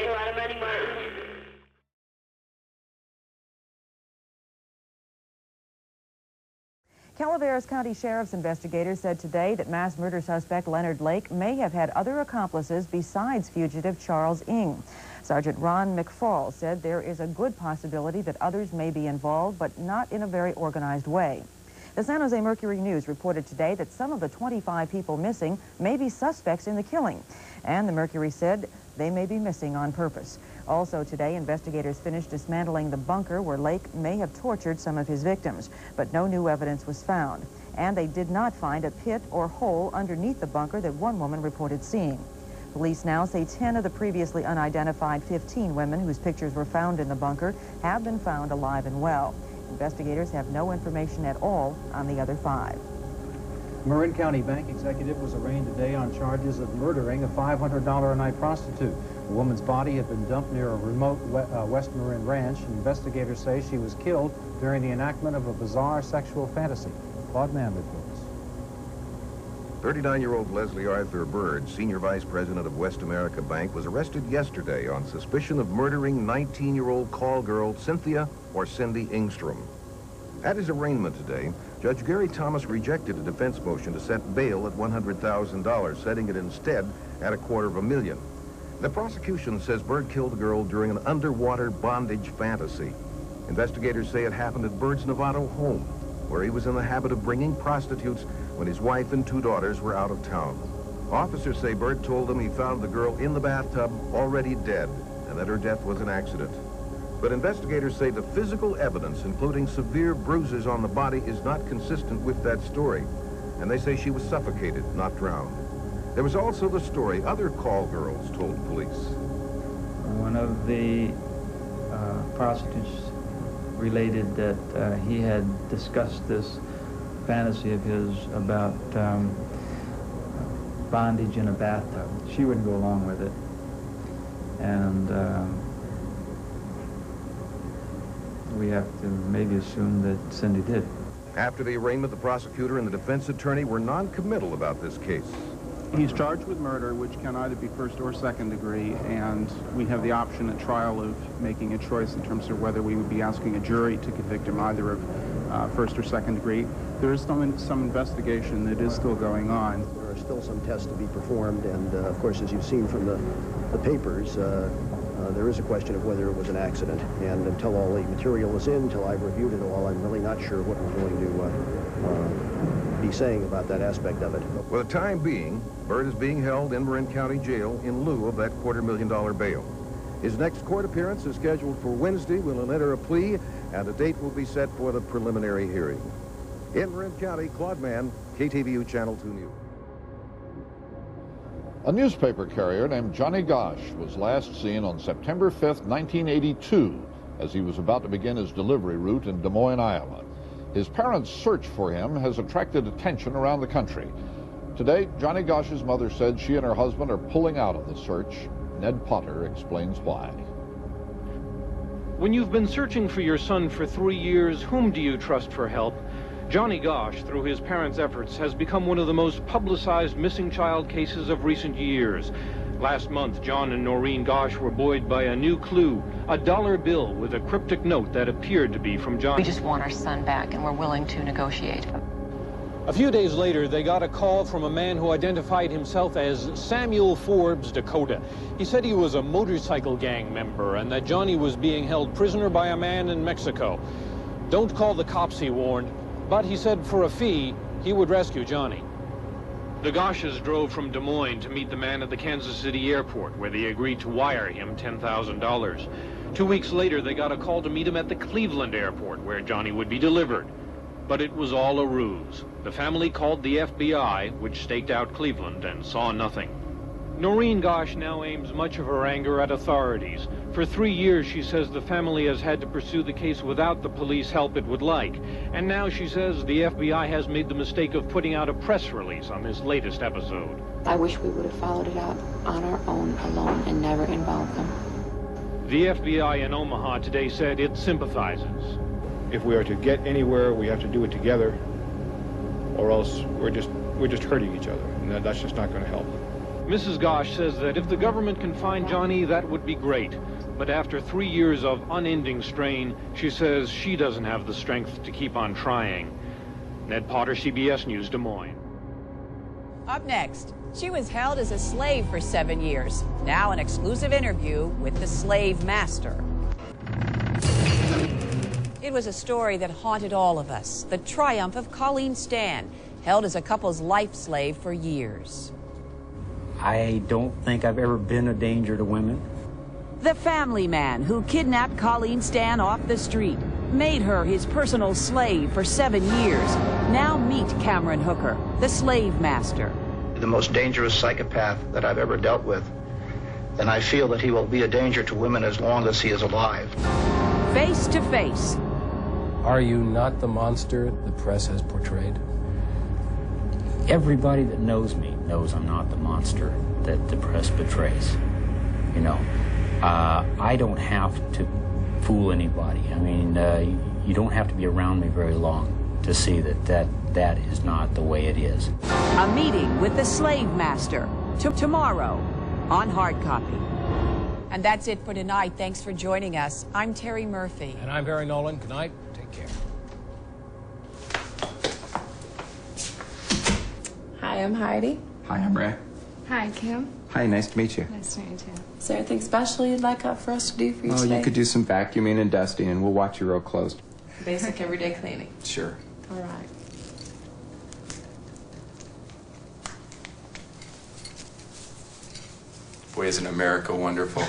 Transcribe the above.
a lot of money, Martin. Calaveras County Sheriff's investigators said today that mass murder suspect Leonard Lake may have had other accomplices besides fugitive Charles Ng. Sergeant Ron McFall said there is a good possibility that others may be involved, but not in a very organized way. The San Jose Mercury News reported today that some of the 25 people missing may be suspects in the killing, and the Mercury said they may be missing on purpose. Also today, investigators finished dismantling the bunker where Lake may have tortured some of his victims, but no new evidence was found. And they did not find a pit or hole underneath the bunker that one woman reported seeing. Police now say 10 of the previously unidentified 15 women whose pictures were found in the bunker have been found alive and well. Investigators have no information at all on the other 5. Marin County Bank executive was arraigned today on charges of murdering a $500 a night prostitute. The woman's body had been dumped near a remote West Marin ranch. Investigators say she was killed during the enactment of a bizarre sexual fantasy. Claude Mann reports. 39-year-old Leslie Arthur Bird, senior vice president of West America Bank, was arrested yesterday on suspicion of murdering 19-year-old call girl Cynthia or Cindy Engstrom. At his arraignment today, Judge Gary Thomas rejected a defense motion to set bail at $100,000, setting it instead at $250,000. The prosecution says Bird killed the girl during an underwater bondage fantasy. Investigators say it happened at Bird's Novato home, where he was in the habit of bringing prostitutes when his wife and 2 daughters were out of town. Officers say Bird told them he found the girl in the bathtub already dead and that her death was an accident. But investigators say the physical evidence, including severe bruises on the body, is not consistent with that story. And they say she was suffocated, not drowned. There was also the story other call girls told police. One of the prostitutes related that he had discussed this fantasy of his about bondage in a bathtub. She wouldn't go along with it. And we have to maybe assume that Cindy did. After the arraignment, the prosecutor and the defense attorney were non-committal about this case. He's charged with murder, which can either be first or second degree, and we have the option at trial of making a choice in terms of whether we would be asking a jury to convict him either of first or second degree. There is some investigation that is still going on. There are still some tests to be performed, and of course, as you've seen from the papers, there is a question of whether it was an accident. And until all the material is in, until I've reviewed it all, I'm really not sure what we're going to be saying about that aspect of it. For the time being, Bird is being held in Marin County Jail in lieu of that $250,000 bail. His next court appearance is scheduled for Wednesday when he'll enter a plea, and a date will be set for the preliminary hearing. In Marin County, Claude Mann, KTVU Channel 2 News. A newspaper carrier named Johnny Gosch was last seen on September 5th, 1982, as he was about to begin his delivery route in Des Moines, Iowa. His parents' search for him has attracted attention around the country. Today, Johnny Gosch's mother said she and her husband are pulling out of the search. Ned Potter explains why. When you've been searching for your son for 3 years, whom do you trust for help? Johnny Gosch, through his parents' efforts, has become one of the most publicized missing child cases of recent years. Last month, John and Noreen Gosch were buoyed by a new clue, a dollar bill with a cryptic note that appeared to be from Johnny. We just want our son back, and we're willing to negotiate. A few days later, they got a call from a man who identified himself as Samuel Forbes Dakota. He said he was a motorcycle gang member and that Johnny was being held prisoner by a man in Mexico. Don't call the cops, he warned, but he said for a fee, he would rescue Johnny. The Gosches drove from Des Moines to meet the man at the Kansas City airport, where they agreed to wire him $10,000. 2 weeks later, they got a call to meet him at the Cleveland airport, where Johnny would be delivered. But it was all a ruse. The family called the FBI, which staked out Cleveland, and saw nothing. Noreen Gosch now aims much of her anger at authorities. For 3 years, she says the family has had to pursue the case without the police help it would like. And now she says the FBI has made the mistake of putting out a press release on this latest episode. I wish we would have followed it out on our own, alone, and never involved them. The FBI in Omaha today said it sympathizes. If we are to get anywhere, we have to do it together, or else we're just hurting each other, and that's just not going to help. Mrs. Gosch says that if the government can find Johnny, that would be great. But after 3 years of unending strain, she says she doesn't have the strength to keep on trying. Ned Potter, CBS News, Des Moines. Up next, she was held as a slave for 7 years. Now an exclusive interview with the slave master. It was a story that haunted all of us. The triumph of Colleen Stan, held as a couple's life slave for years. I don't think I've ever been a danger to women. The family man who kidnapped Colleen Stan off the street, made her his personal slave for 7 years. Now meet Cameron Hooker, the slave master. The most dangerous psychopath that I've ever dealt with, and I feel that he will be a danger to women as long as he is alive. Face to face. Are you not the monster the press has portrayed? Everybody that knows me knows I'm not the monster that the press betrays. You know, I don't have to fool anybody. I mean, you don't have to be around me very long to see that is not the way it is. A meeting with the slave master tomorrow on hard copy. And that's it for tonight. Thanks for joining us. I'm Terry Murphy. And I'm Barry Nolan. Good night. Take care. Hi, I'm Heidi. Hi, I'm Ray. Hi, Kim. Hi, nice to meet you. Nice to meet you too. Is there anything special you'd like for us to do for you today? Oh, you could do some vacuuming and dusting, and we'll watch your real close. Basic everyday cleaning. Sure. All right. Boy, isn't America wonderful?